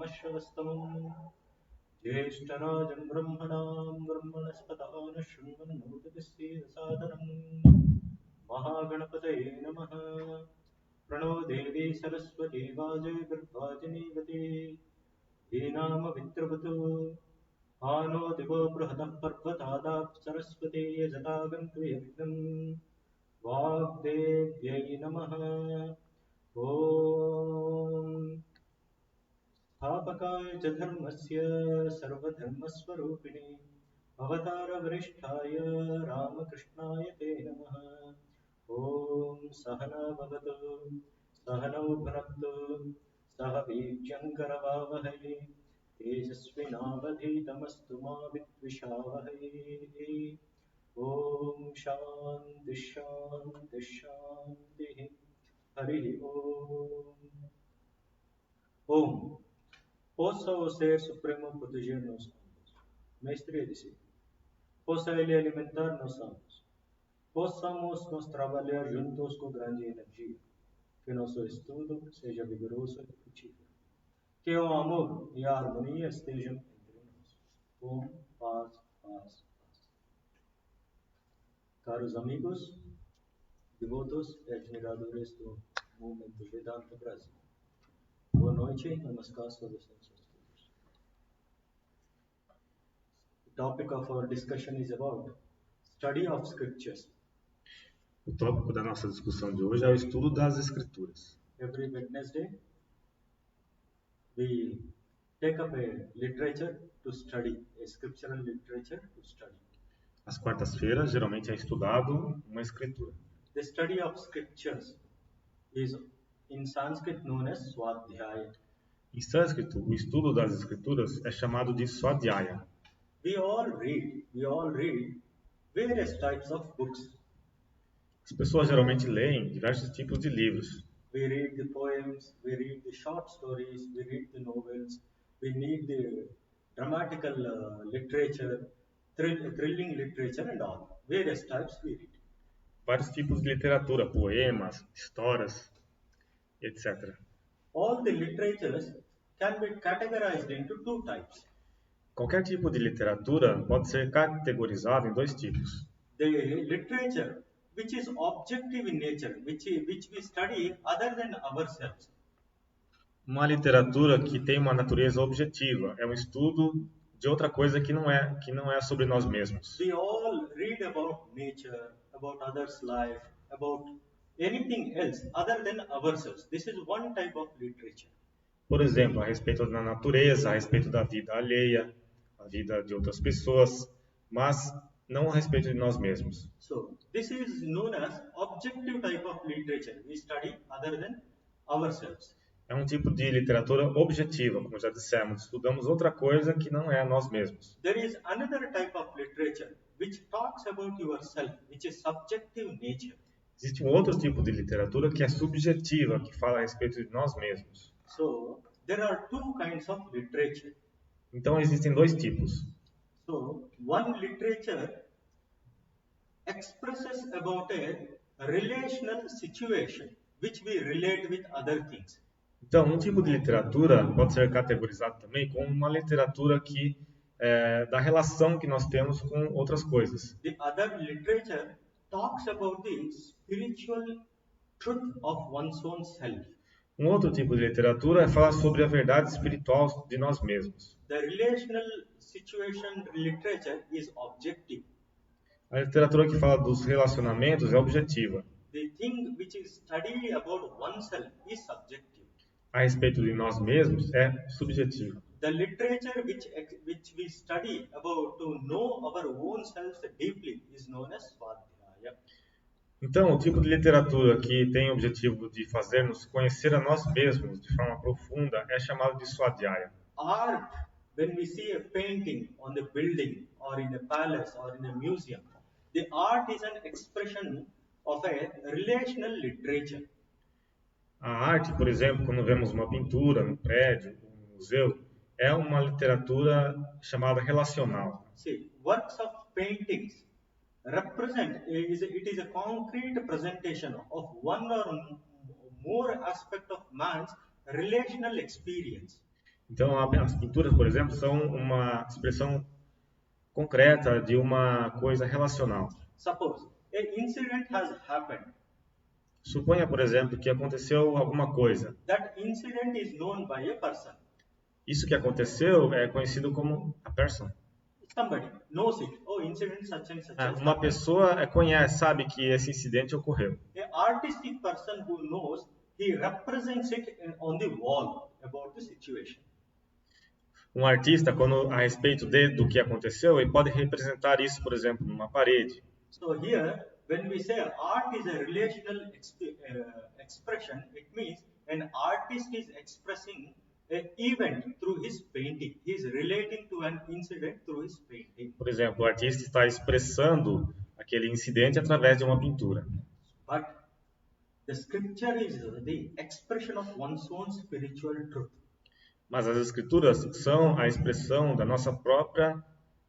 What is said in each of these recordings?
Samashvastamam Jeshtarajam Brahmanam Brahmanaspatana Shrimanmurtadisya Sadanam Mahaganapataye Namaha Prano Devi Saraswati Vajay Virvajini Dhinama Vitravatu Ano Divo Brahadam Parvatadap Saraswati Yajatagantu Yagnam Vagdevyai Namaha Om Thapakaya Dharmasya Sarvadharmaswarupini Avatara Varishtaya Ramakrishnaya Te Namaha Om Sahana Bhavatu Sahanau Bhunaktu Sahavijankara Tejasvinavadhitamastu ma vidvishavahai. Om Shanti Shanti Shanti. Hari Om. Om. Possa o Ser Supremo proteger-nos ambos. Mestre disse, possa Ele alimentar-nos ambos. Possamos nos trabalhar juntos com grande energia. Que nosso estudo seja vigoroso e frutífero. Que o amor e a harmonia estejam entre nós. Om, paz, paz, paz. Caros amigos, devotos e admiradores do movimento Vedanta Brasil. Boa noite, namaskar, saudações aos todos. The topic of our discussion is about study of scriptures. O tópico da nossa discussão de hoje é o estudo das Escrituras. Every Wednesday, we take up a literature to study, a scriptural literature to study. Às quartas-feiras, geralmente é estudado uma escritura. The study of scriptures is in Sanskrit known as Swadhyaya. Em sânscrito, o estudo das escrituras é chamado de Swadhyaya. We all read various types of books. As pessoas geralmente leem diversos tipos de livros. We read the poems, we read the short stories, we read the novels, we read the dramatical literature, thrilling literature and all. Various types we read. Vários tipos de literatura, poemas, histórias, etc. All the literatures can be categorized into two types. Qualquer tipo de literatura pode ser categorizado em dois tipos. The literature which is objective in nature, which we study other than ourselves. Uma literatura que tem uma natureza objetiva, é um estudo de outra coisa que não é sobre nós mesmos. We all read about nature, about others' life, about anything else other than ourselves. This is one type of literature. Por exemplo, a respeito da natureza, a respeito da vida alheia, a vida de outras pessoas, mas não a respeito de nós mesmos. So, this is known as objective type of literature. We study other than ourselves. É um tipo de literatura objetiva, como já dissemos. Estudamos outra coisa que não é nós mesmos. There is another type of literature which talks about yourself, which is subjective nature. Existe um outro tipo de literatura que é subjetiva, que fala a respeito de nós mesmos. So, there are two kinds of literature. Então, existem dois tipos. So, one literature expresses about a relational situation which we relate with other things. Então, um tipo de literatura pode ser categorizado também como uma literatura que da relação que nós temos com outras coisas. The other literature talks about the spiritual truth of one's own self. Um outro tipo de literatura é falar sobre a verdade espiritual de nós mesmos. The relational situation literature is objective. A literatura que fala dos relacionamentos é objetiva. The thing which is studied about oneself is subjective. A respeito de nós mesmos é subjetiva. The literature which we study about to know our own selves deeply is known as Swadhyaya. Então, o tipo de literatura que tem o objetivo de fazer-nos conhecer a nós mesmos de forma profunda é chamado de Swadhyaya. Art, when we see a painting on the building or in a palace or in a museum, the art is an expression of a relational literature. A arte, por exemplo, quando vemos uma pintura no prédio, no museu, é uma literatura chamada relacional. See, works of paintings represent, it is a concrete presentation of one or more aspect of man's relational experience. Então, as pinturas, por exemplo, são uma expressão concreta de uma coisa relacional. Suppose an incident has happened. Suponha, por exemplo, que aconteceu alguma coisa. That incident is known by a person. Isso que aconteceu é conhecido como a person. Somebody knows it. Oh, incident such and such. Uma pessoa conhece, sabe que esse incidente ocorreu. An artistic person who knows, he represents it on the wall about the situation. Um artista, quando a respeito do que aconteceu, ele pode representar isso, por exemplo, numa parede. So here, when we say art is a relational expression, it means an artist is expressing an event through his painting. He is relating to an incident through his painting. Por exemplo, o artista está expressando aquele incidente através de uma pintura. But the scripture is the expression of one's own spiritual truth. Mas as escrituras são a expressão da nossa própria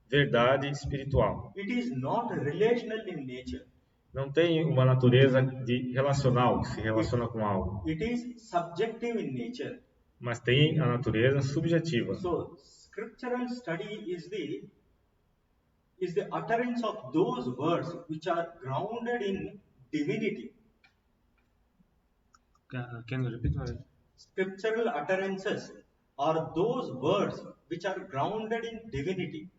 verdade espiritual. It is not relational in nature. Não tem uma natureza de relacional, que se relaciona com algo. It is subjective in nature. Mas tem a natureza subjetiva. So, scriptural study is the utterance of those words which are grounded in divinity. Can you repeat that? Scriptural utterances are those words which are grounded in divinity.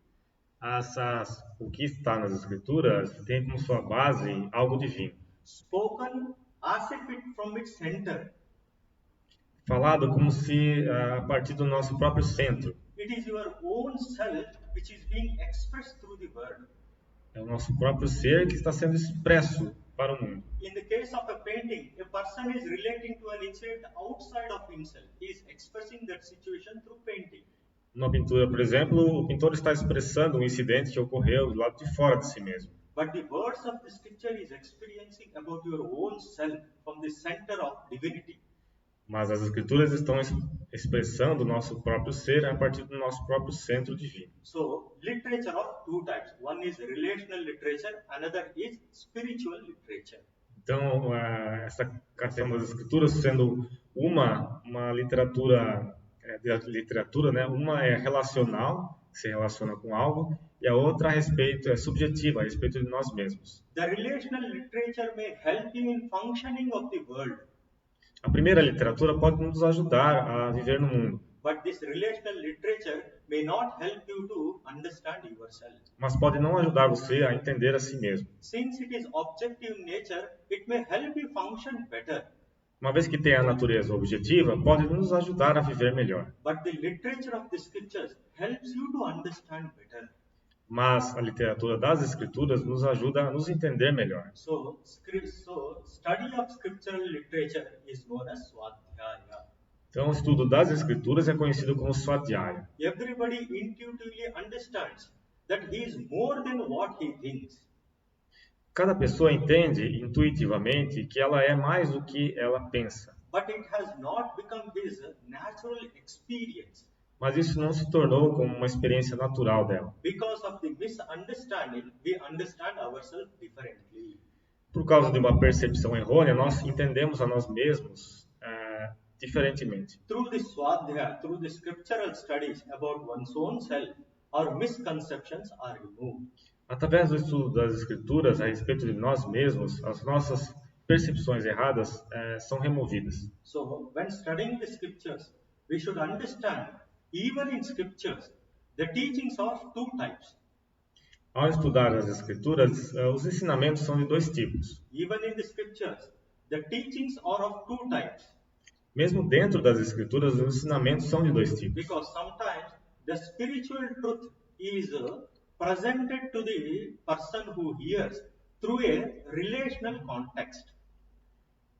O que está nas escrituras tem como sua base algo divino. Spoken as if it from its center. Falado como se a partir do nosso próprio centro. It is your own self which is being expressed through the word. É o nosso próprio ser que está sendo expresso para o mundo. In the case of a painting, a person is relating to an incident outside of himself. He is expressing that situation through painting. Numa pintura, por exemplo, o pintor está expressando um incidente que ocorreu do lado de fora de si mesmo. But the words of the scripture is experiencing about your own self from the center of divinity. Mas as escrituras estão expressando o nosso próprio ser a partir do nosso próprio centro divino. So, literature of two types. One is relational literature, another is spiritual literature. Então, essa categoria das escrituras sendo uma literatura, né? Uma é relacional, que se relaciona com algo, e a outra é subjetiva, a respeito de nós mesmos. The relational literature may help you in functioning of the world. A primeira literatura pode nos ajudar a viver no mundo. But this relational literature may not help you to understand yourself. Mas pode não ajudar você a entender a si mesmo. Since it is objective in nature, it may help you function better. Uma vez que tem a natureza objetiva, pode nos ajudar a viver melhor. But the literature of the scriptures helps you to understand better. Mas a literatura das escrituras nos ajuda a nos entender melhor. So study of scriptural literature is known as Swadhyaya. Então, o estudo das escrituras é conhecido como Swadhyaya. Everybody intuitively understands that he is more than what he thinks. Cada pessoa entende intuitivamente que ela é mais do que ela pensa. But it has not become his natural experience. Mas isso não se tornou como uma experiência natural dela. Because of the misunderstanding, we understand ourselves differently. Por causa de uma percepção errônea, nós entendemos a nós mesmos diferentemente. Through the Swadhyaya, through the scriptural studies about one's own self, our misconceptions are removed. Através do estudo das escrituras a respeito de nós mesmos, as nossas percepções erradas são removidas. So, when studying the scriptures, we should understand, even in scriptures, the teachings are of two types. Ao estudar as escrituras, os ensinamentos são de dois tipos. Even in the scriptures, the teachings are of two types. Mesmo dentro das escrituras, os ensinamentos são de dois tipos. Because sometimes the spiritual truth is presented to the person who hears through a relational context.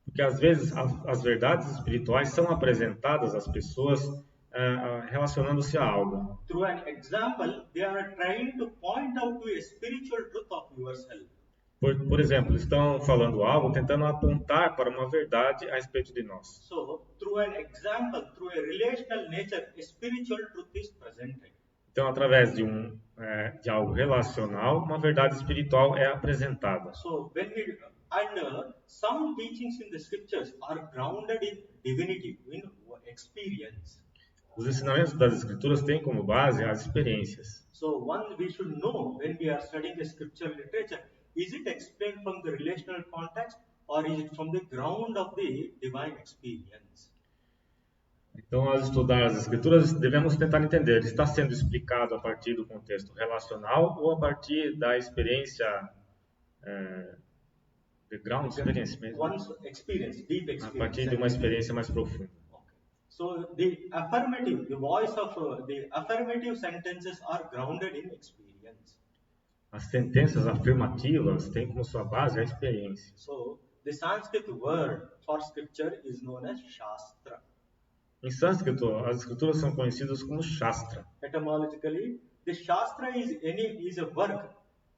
Porque às vezes as verdades espirituais são apresentadas às pessoas relacionando-se a algo. Through an example, they are trying to point out to a spiritual truth of yourself. Por exemplo, estão falando algo, tentando apontar para uma verdade a respeito de nós. So, through an example, through a relational nature, a spiritual truth is presented. Então, através de algo relacional, uma verdade espiritual é apresentada. So, some teachings in the scriptures are grounded in divinity, in experience. Os ensinamentos das Escrituras têm como base as experiências. So one we should know when we are studying the scriptural literature, is it explained from the relational context or is it from the ground of the divine experience? Então, ao estudar as Escrituras, devemos tentar entender, está sendo explicado a partir do contexto relacional ou a partir da experiência, the ground experience mesmo, One's experience, deep a experience. partir de uma experiência mais profunda. So the voice of the affirmative sentences are grounded in experience. As sentenças afirmativas têm como sua base a experiência. So the Sanskrit word for scripture is known as Shastra. Em sânscrito, as escrituras são conhecidas como Shastra. Etymologically, the Shastra is a work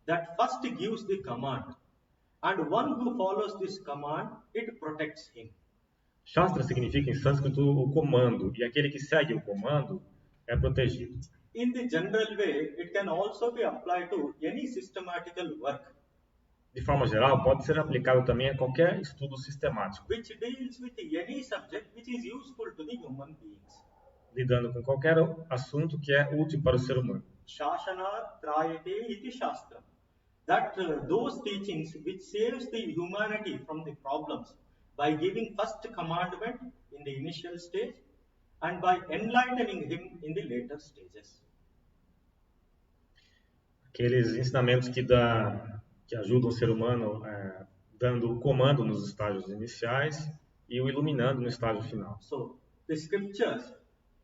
that first gives the command, and one who follows this command, it protects him. Shastra significa em sânscrito o comando, e aquele que segue o comando é protegido. In the general way, it can also be applied to any systematical work, De forma geral, pode ser aplicado também a qualquer estudo sistemático, which deals with any subject which is useful to the human beings. lidando com qualquer assunto que é útil para o ser humano. Shashana trayate iti shastra. That those teachings which saves the humanity from the problems by giving first commandment in the initial stage and by enlightening him in the later stages. Aqueles ensinamentos que ajudam o ser humano dando o comando nos estágios iniciais e o iluminando no estágio final. So the scriptures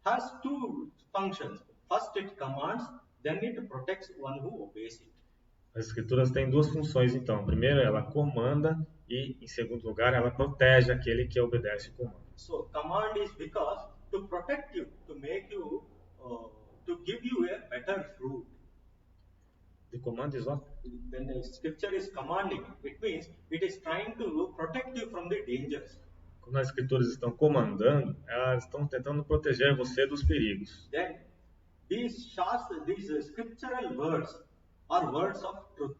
has two functions. First it commands, then it protects one who obeys it. As escrituras têm duas funções, então. Primeiro, ela comanda e, em segundo lugar, ela protege aquele que obedece o comando. So command is because to protect you, to make you, to give you a better fruit. The command is what? When the scripture is commanding, it means it is trying to protect you from the dangers. Quando as escrituras estão comandando, elas estão tentando proteger você dos perigos. Then these scriptural words are words of truth.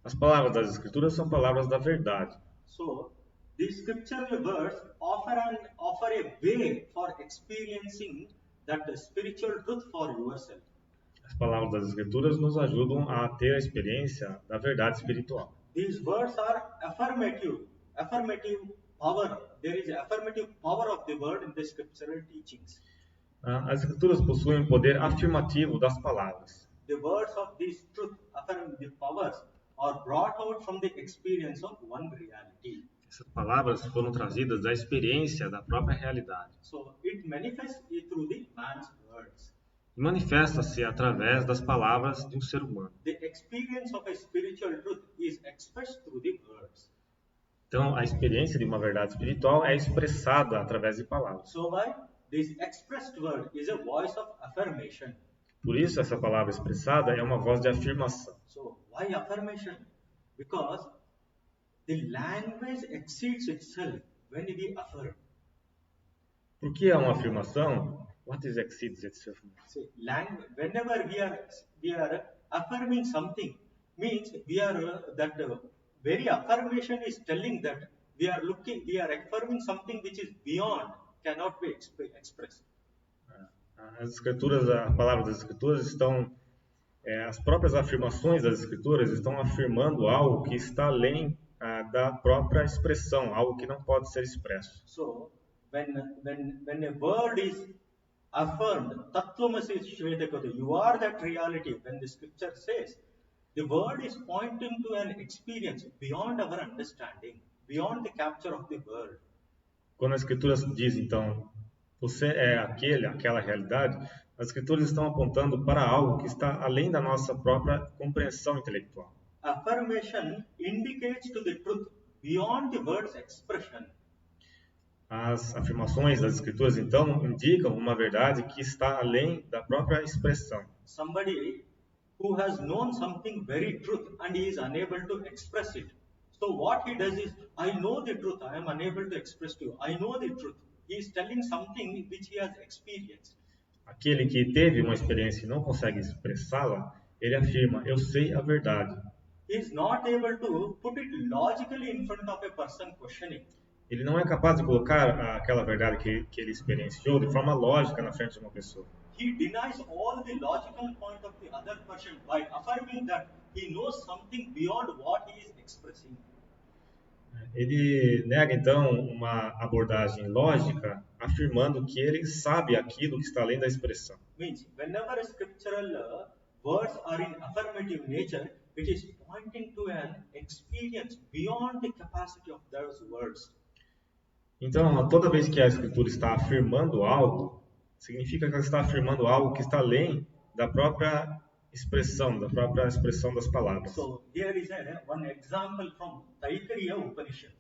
As palavras das escrituras são palavras da verdade. So these scriptural words offer a way for experiencing that spiritual truth for yourself. As palavras das escrituras nos ajudam a ter a experiência da verdade espiritual. These words are affirmative power. There is affirmative power of the word in the scriptural teachings. As escrituras possuem poder afirmativo das palavras. The words of these truth, affirmative powers, are brought out from the experience of one reality. Essas palavras foram trazidas da experiência da própria realidade. So it manifests through the man's words. Manifesta-se através das palavras de um ser humano. The experience of a spiritual truth is expressed through the words. Então, a experiência de uma verdade espiritual é expressada através de palavras. So why? This expressed word is a voice of affirmation. Por isso, essa palavra expressada é uma voz de afirmação. So why affirmation? Because the language exceeds itself when we affirm. Por que é uma afirmação? What is exceeds itself? See, whenever we are affirming something, means we are that very affirmation is telling that we are affirming something which is beyond, cannot be expressed. As escrituras, a palavra das escrituras estão, as próprias afirmações das escrituras estão afirmando algo que está além da própria expressão, algo que não pode ser expresso. So when a word is affirmed, Tattvamasi Shvedakata, you are that reality. When the scripture says, the word is pointing to an experience beyond our understanding, beyond the capture of the world. Quando as escrituras dizem, então, você é aquela realidade, as escrituras estão apontando para algo que está além da nossa própria compreensão intelectual. Affirmation indicates to the truth beyond the word's expression. As afirmações das escrituras, então, indicam uma verdade que está além da própria expressão. Somebody who has known something very truth and he is unable to express it. So what he does is, I know the truth, I am unable to express to you. I know the truth. He is telling something which he has experienced. Aquele que teve uma experiência e não consegue expressá-la, ele afirma, eu sei a verdade. He is not able to put it logically in front of a person questioning. ele não é capaz de colocar aquela verdade que ele experienciou de forma lógica na frente de uma pessoa. He denies all the logical point of the other person by affirming that he knows something beyond what he is expressing. Ele nega então uma abordagem lógica, afirmando que ele sabe aquilo que está além da expressão. Means whenever scriptural words are in affirmative nature, it is pointing to an experience beyond the capacity of those words. Então, toda vez que a escritura está afirmando algo, significa que ela está afirmando algo que está além da própria expressão das palavras. So here is one example from Taittiriya Upanishad.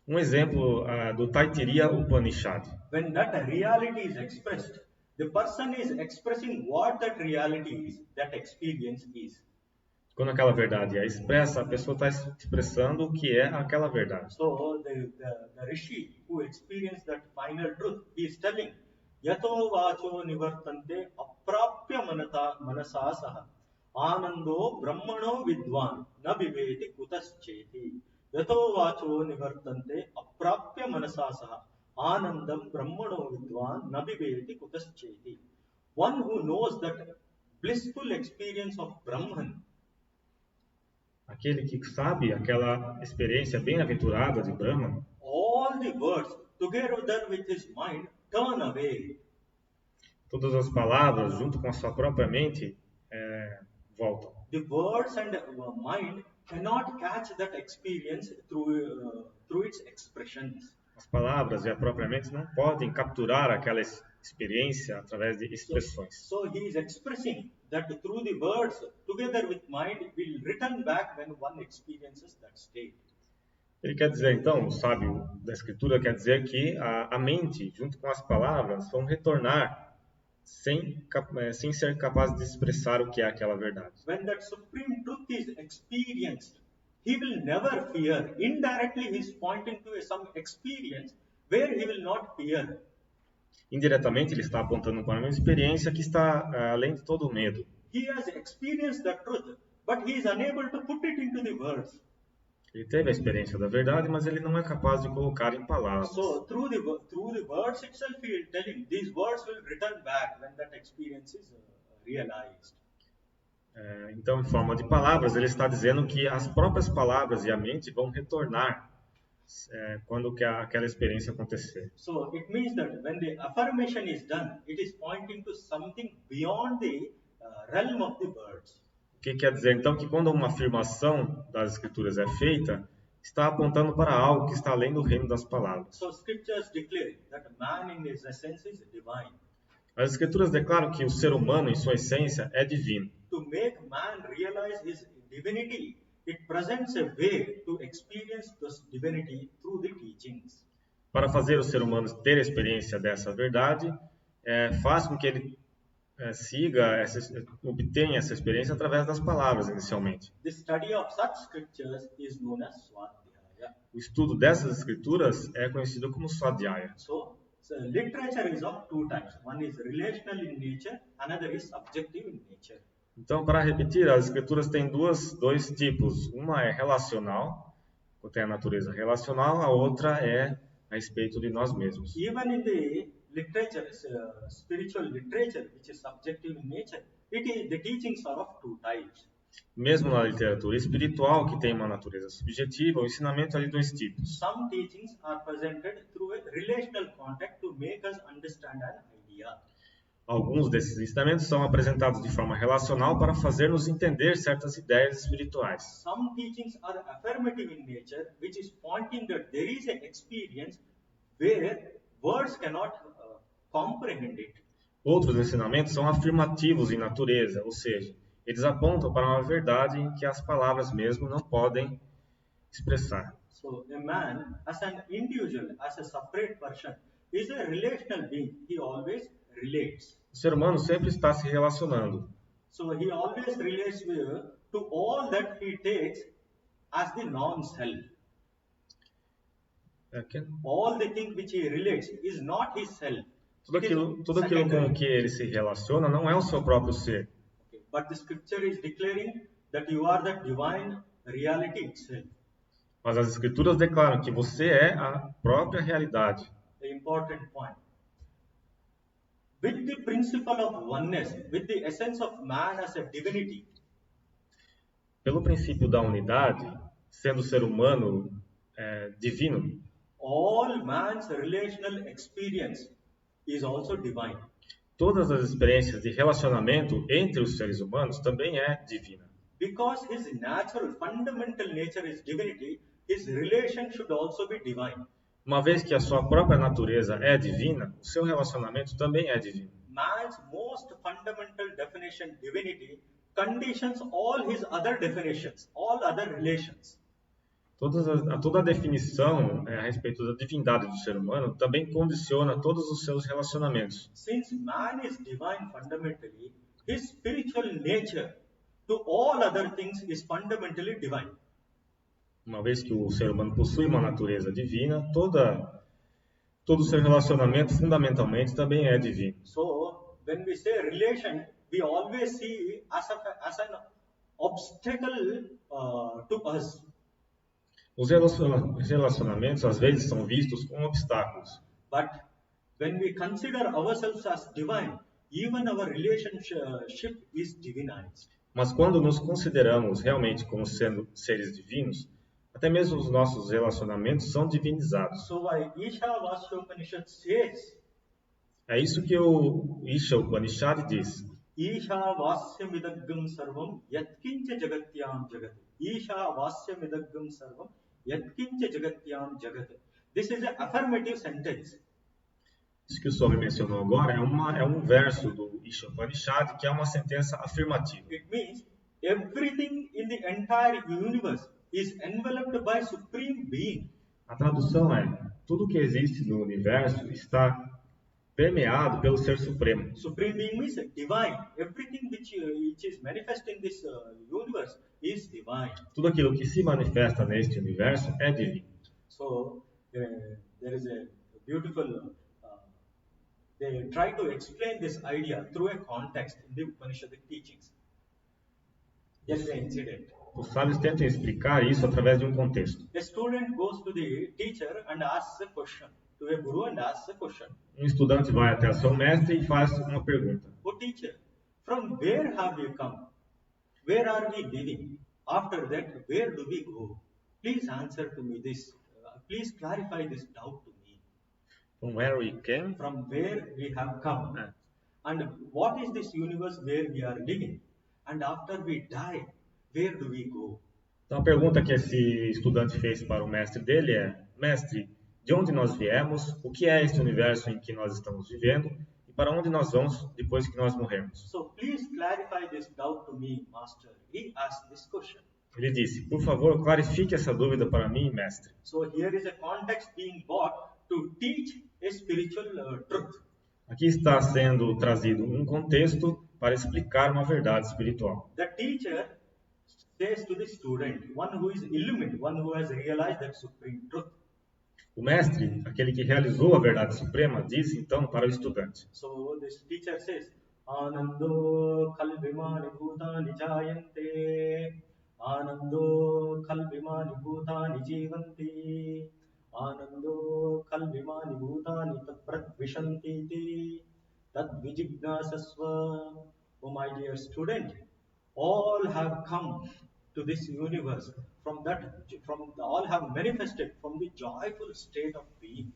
Um exemplo do Taittiriya Upanishad. When that reality is expressed, the person is expressing what that reality is, that experience is. Quando aquela verdade é expressa, a pessoa está expressando o que é aquela verdade. So the Rishi who experienced that final truth, he is telling, Yato vacho nivartante aprapya manasa saha anando brahmano vidwan na viveti kutascheti. Yato vacho nivartante aprapya manasa saha anandam brahmano vidwan na viveti kutascheti. One who knows that blissful experience of Brahman. Aquele que sabe aquela experiência bem-aventurada de Brahman. All the words together with his mind turn away. Todas as palavras, junto com a sua própria mente, voltam. The words and mind cannot catch that experience through its expressions. As palavras e a própria mente não podem capturar aquela experiência através de expressões. So he is expressing that through the words, together with mind, will return back when one experiences that state. Ele quer dizer, então, o sábio da Escritura quer dizer que a mente, junto com as palavras, vão retornar sem ser capaz de expressar o que é aquela verdade. When that supreme truth is experienced, he will never fear. Indirectly, he is pointing to some experience where he will not fear. Indiretamente, ele está apontando para uma experiência que está além de todo o medo. He has experienced the truth, but he is unable to put it into the words. Ele teve a experiência da verdade, mas ele não é capaz de colocar em palavras. So through the words itself, he is telling these words will return back when that experience is realized. Então, em forma de palavras, ele está dizendo que as próprias palavras e a mente vão retornar quando aquela experiência acontecer. So it means that when the affirmation is done, it is pointing to something beyond the realm of the words. O que quer dizer, então, que quando uma afirmação das Escrituras é feita, está apontando para algo que está além do reino das palavras. So scriptures declare that man in his essence is divine. As Escrituras declaram que o ser humano, em sua essência, é divino. To make man realize his divinity, it presents a way to experience this divinity through the teachings. Para fazer o ser humano ter a experiência dessa verdade, faz com que ele obtenha essa experiência através das palavras, inicialmente. The study of such scriptures is known as Swadhyaya. O estudo dessas escrituras é conhecido como Swadhyaya. So literature is of two types. One is relational in nature, another is subjective in nature. Então, para repetir, as escrituras têm dois tipos. Uma é relacional, tem a natureza relacional, a outra é a respeito de nós mesmos. Even in the literature, spiritual literature, which is subjective in nature, the teachings are of two types. Mesmo na literatura espiritual, que tem uma natureza subjetiva, o ensinamento é de dois tipos. Some teachings are presented through a relational contact to make us understand an idea. Alguns desses ensinamentos são apresentados de forma relacional para fazer-nos entender certas ideias espirituais. Some teachings are affirmative in nature, which is pointing that there is an experience where words cannot comprehend it. Outros ensinamentos são afirmativos em natureza, ou seja, eles apontam para uma verdade em que as palavras mesmo não podem expressar. So a man, as an individual, as a separate person, is a relational being. He always relates. O ser humano sempre está se relacionando. So he always relates to all that he takes as the non-self. All the things which he relates is not his self. Tudo aquilo com que ele se relaciona não é o seu próprio ser. But the scripture is declaring that you are the divine reality itself. Mas as escrituras declaram que você é a própria realidade. The important point. With the principle of oneness, with the essence of man as a divinity, Pelo princípio da unidade, sendo o ser humano divino, all man's relational experience is also divine. todas as experiências de relacionamento entre os seres humanos também é divina. Because his natural, fundamental nature is divinity, his relation should also be divine. Uma vez que a sua própria natureza é divina, o seu relacionamento também é divino. Man's most fundamental definition, divinity, conditions all his other definitions, all other relations. Toda a definição a respeito da divindade do ser humano também condiciona todos os seus relacionamentos. Since man is divine fundamentally, his spiritual nature to all other things is fundamentally divine. Uma vez que o ser humano possui uma natureza divina, todo o seu relacionamento fundamentalmente também é divino. So, when we say relation, we always see as an obstacle to us. Os relacionamentos às vezes são vistos como obstáculos. But when we consider ourselves as divine, even our relationship is divinized. Mas quando nos consideramos realmente como sendo seres divinos, até mesmo os nossos relacionamentos são divinizados. So why Isha Upanishad says, é isso que o Isha Upanishad diz. Isha Vasyamidagam Sarvam Yatkincha Jagatyam Jagat. Isha Vasyamidagam Sarvam Yatkincha Jagatyam Jagat. This is an affirmative sentence. Isso que o Swami mencionou agora é um verso do Isha Upanishad que é uma sentença afirmativa. It means everything in the entire universe is enveloped by Supreme Being. A tradução é: tudo que existe no universo está permeado pelo Ser Supremo. Supreme Being means divine. Everything which is manifest in this universe is divine. Tudo aquilo que se manifesta neste universo é divino. So there is a beautiful. They try to explain this idea through a context in the Upanishadic teachings. Just an incident. Os sábios tentam explicar isso através de um contexto. A student goes to the teacher and asks a question. To a guru and asks a question. Um estudante vai até seu mestre e faz uma pergunta. Oh teacher, from where have you come? Where are we living? After that, where do we go? Please answer to me this. Please clarify this doubt to me. From where we came? From where we have come. And what is this universe where we are living? And after we die, where do we go? Então a pergunta que esse estudante fez para o mestre dele é: mestre, de onde nós viemos? O que é este universo em que nós estamos vivendo? E para onde nós vamos depois que nós morrermos? So please clarify this doubt to me, master. He asked this question. Ele disse: por favor, clarifique essa dúvida para mim, mestre. So here is a context being brought to teach a spiritual truth. Aqui está sendo trazido um contexto para explicar uma verdade espiritual. The teacher says to the student, one who is illumined, one who has realized that supreme truth. O mestre, aquele que realizou a verdade suprema, diz então para o estudante. So this teacher says, Anando kalvimani bhutani jayante, Anando kalvimani bhutani jivanti, Anando kalvimani bhutani tapratvishanti, tad vijignasasva. Oh my dear student, all have come to this universe all have manifested from the joyful state of being.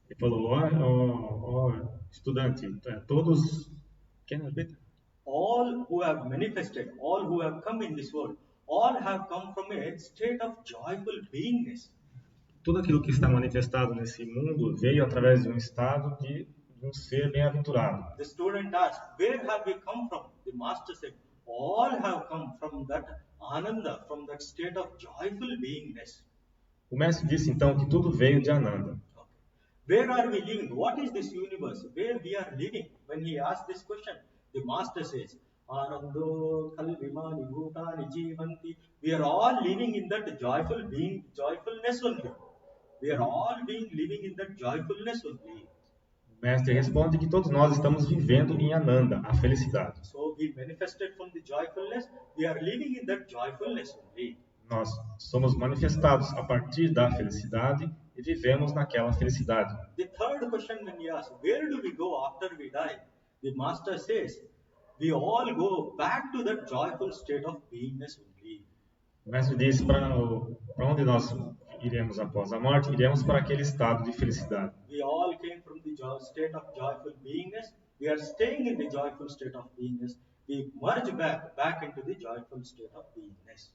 Ele falou: estudante, todos. All who have manifested, all who have come in this world, all have come from a state of joyful beingness. Tudo aquilo que está manifestado nesse mundo veio através de um estado de um ser bem-aventurado. The student asked, where have we come from? The master said, all have come from that Ananda, from that state of joyful beingness. O mestre disse então que tudo veio de Ananda. Okay. Where are we living? What is this universe? Where we are living? When he asked this question, the master says, Anando kalvimani bhutani jivanti. We are all living in that joyfulness only. We are all living in that joyfulness only. O mestre responde que todos nós estamos vivendo em Ananda, a felicidade. So we manifested from the joyfulness, we are living in that joyfulness only. Nós somos manifestados a partir da felicidade e vivemos naquela felicidade. The third question when we ask, where do we go after we die? The Master says, we all go back to that joyful state of beingness only. O mestre diz para onde nós iremos após a morte, iremos para aquele estado de felicidade. We all came from the state of joyful beingness. We are staying in the joyful state of beingness. We merge back into the joyful state of beingness.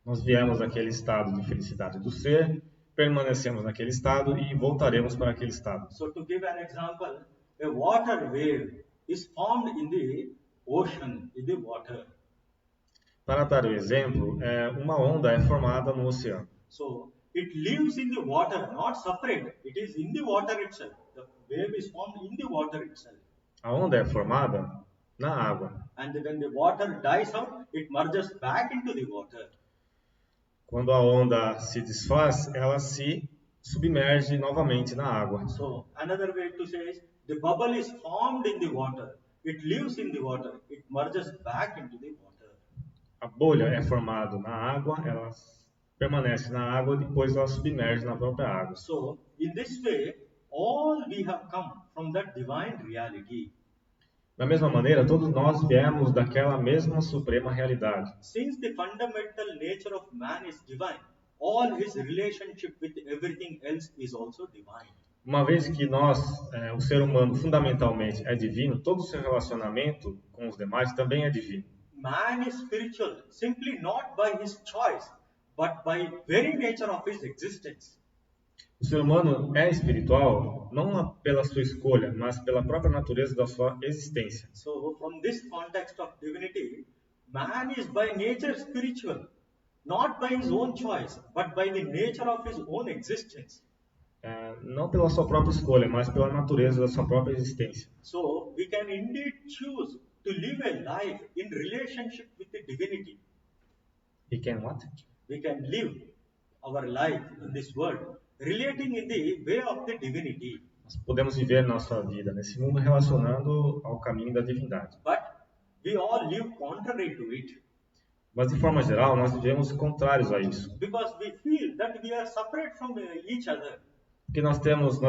Nós viemos daquele estado de felicidade do ser, permanecemos naquele estado e voltaremos para aquele estado. So to give an example, a water wave is formed in the ocean, in the water. Para dar o exemplo, uma onda é formada no oceano. So it lives in the water, not separate. It is in the water itself. The wave is formed in the water itself. A onda é formada na água. And when the water dies out, it merges back into the water. Quando a onda se desfaz, ela se submerge novamente na água. So another way to say is, the bubble is formed in the water. It lives in the water. It merges back into the water. A bolha é formada na água, ela permanece na água e depois ela submerge na própria água. So in this way, all we have come from that divine reality. Da mesma maneira, todos nós viemos daquela mesma suprema realidade. Since the fundamental nature of man is divine, all his relationship with everything else is also divine. Uma vez que nós, o ser humano, fundamentalmente é divino, todo o seu relacionamento com os demais também é divino. Man is spiritual simply not by his choice, but by very nature of his existence. O ser humano é espiritual não pela sua escolha, mas pela própria natureza da sua existência. So, from this context of divinity, man is by nature spiritual, not by his own choice, but by the nature of his own existence. Não pela sua própria escolha, mas pela natureza da sua própria existência. So, we can indeed choose to live a life in relationship with the divinity. We can what? We can live our life in this world, relating in the way of the divinity. Nós podemos viver nossa vida nesse mundo relacionando ao caminho da divindade. But we all live contrary to it. Mas de forma geral, nós vivemos contrários a isso. Because we feel that we are separate from each other. Porque nós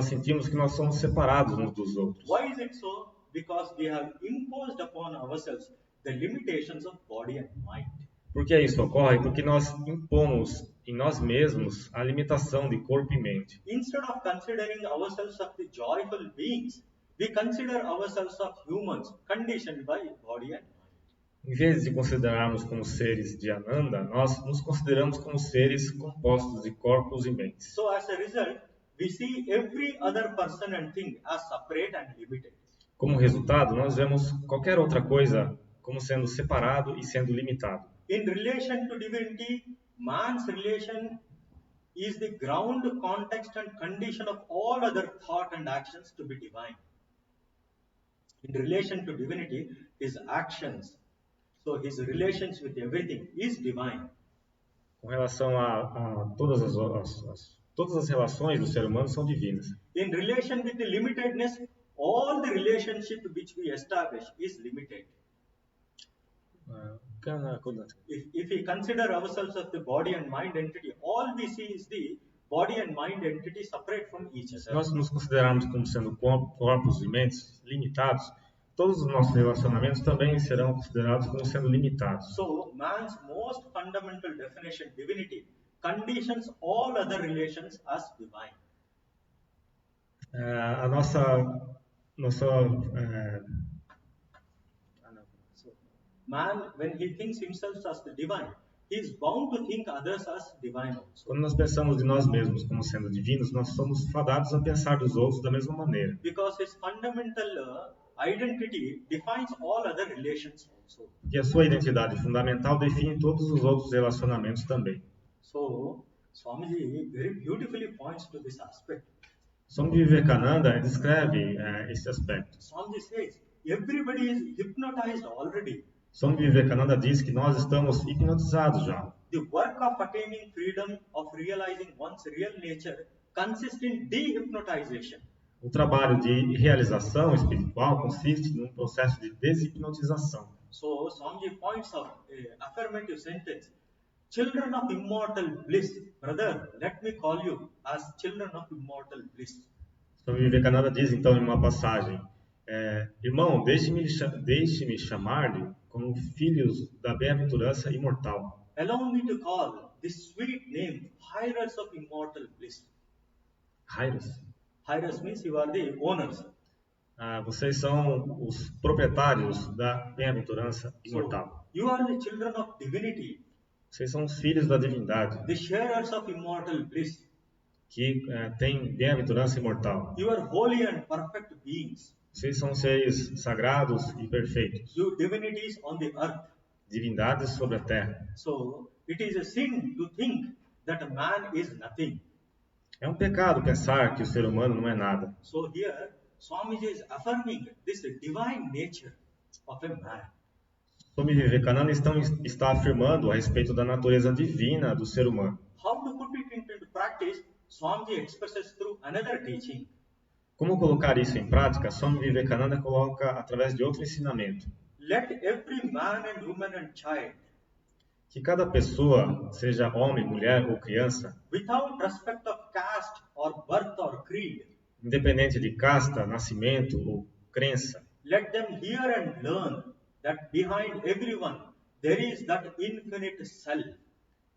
sentimos que nós somos separados uns dos outros. Why is it so? Because we have imposed upon ourselves the limitations of body and mind. Por que isso ocorre? Porque nós impomos em nós mesmos a limitação de corpo e mente. Instead of considering ourselves of the joyful beings, we consider ourselves of humans conditioned by body and mind. Em vez de considerarmos como seres de Ananda, nós nos consideramos como seres compostos de corpos e mentes. So as a result, we see every other person and thing as separate and limited. Como resultado, nós vemos qualquer outra coisa como sendo separado e sendo limitado. In relation to divinity, man's relation is the ground, context and condition of all other thought and actions to be divine. In relation to divinity, his actions, so his relations with everything is divine. Com relação a todas as relações do ser humano são divinas. In relation with the limitedness, all the relationship which we establish is limited. If we consider ourselves as the body and mind entity, all we see is the body and mind entity separate from each other. Se nós nos considerarmos como sendo corpos e mentes limitados, todos os nossos relacionamentos também serão considerados como sendo limitados. So, man's most fundamental definition, divinity, conditions all other relations as divine. Man, when he thinks himself as the divine, he is bound to think others as divine also. Quando nós pensamos de nós mesmos como sendo divinos, nós somos fadados a pensar dos outros da mesma maneira. Because his fundamental identity defines all other relations also. E a sua identidade fundamental define todos os outros relacionamentos também. So, Swamiji very beautifully points to this aspect. Swami Vivekananda descreve esse aspecto. Swamiji says, everybody is hypnotized already. Swami Vivekananda diz que nós estamos hipnotizados já. The work of attaining freedom, of realizing one's real nature, consists in dehypnotization. O trabalho de realização espiritual consiste num processo de deshipnotização. So, Swamiji points out an affirmative sentence. children of immortal bliss. Brother, let me call you as children of immortal bliss. Swami Vivekananda diz então em uma passagem, irmão, deixe-me chamar-lhe como filhos da bem-aventurança imortal. Allow me to call this sweet name, heirs of immortal bliss. Heirs? Heirs means you are the owners. Vocês são os proprietários da bem-aventurança imortal. So, you are the children of divinity. Vocês são os filhos da divindade. The sharers of immortal bliss. Que têm bem-aventurança imortal. You are holy and perfect beings. Vocês são seres sagrados e perfeitos. You divinities on the earth. Divindades sobre a terra. So, it is a sin to think that a man is nothing. É um pecado pensar que o ser humano não é nada. So here, Swamiji is affirming this divine nature of a man. Swami Vivekananda está afirmando a respeito da natureza divina do ser humano. How to put it into practice, Swamiji expresses through another teaching. Como colocar isso em prática? Swami Vivekananda coloca através de outro ensinamento. Let every man and woman and child, que cada pessoa, seja homem, mulher ou criança, without respect of caste or birth or creed, independente de casta, nascimento ou crença, let them hear and learn that behind everyone there is that infinite self.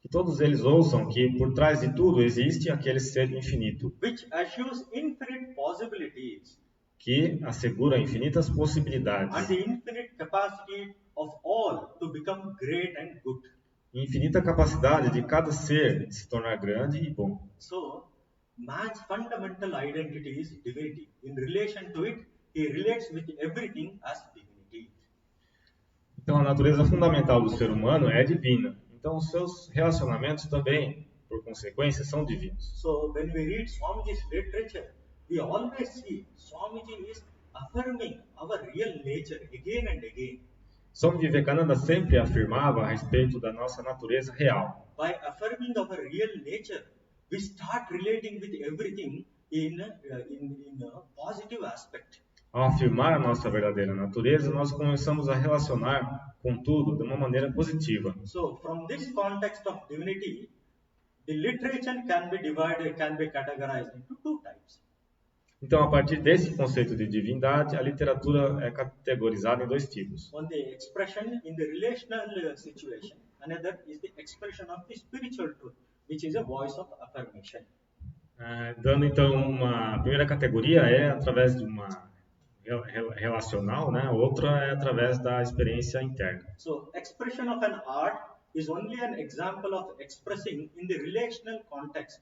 Que todos eles ouçam que por trás de tudo existe aquele ser infinito, which assures infinite possibilities, que assegura infinitas possibilidades, and the infinite capacity of all to become great and good. Infinita capacidade de cada ser de se tornar grande e bom. So, man's fundamental identity is divinity. In relation to it, he relates with everything as divinity. Então, a natureza fundamental do ser humano é divina. Então, os seus relacionamentos também, por consequência, são divinos. So, when we read Swamiji's literature, we always see Swamiji is affirming our real nature again and again. Swami Vivekananda sempre afirmava a respeito da nossa natureza real. By affirming our real nature, we start relating with everything in a positive aspect. Ao afirmar a nossa verdadeira natureza, nós começamos a relacionar com tudo de uma maneira positiva. So, from this context of divinity, the literature can be categorized into two types. Então, a partir desse conceito de divindade, a literatura é categorizada em dois tipos. One, the expression in the relational situation. Another is the expression of the spiritual truth, which is a voice of affirmation. Dando então uma primeira categoria é através de uma relacional, né? Outra é através da experiência interna. So, expression of an art is only an example of expressing in the relational context.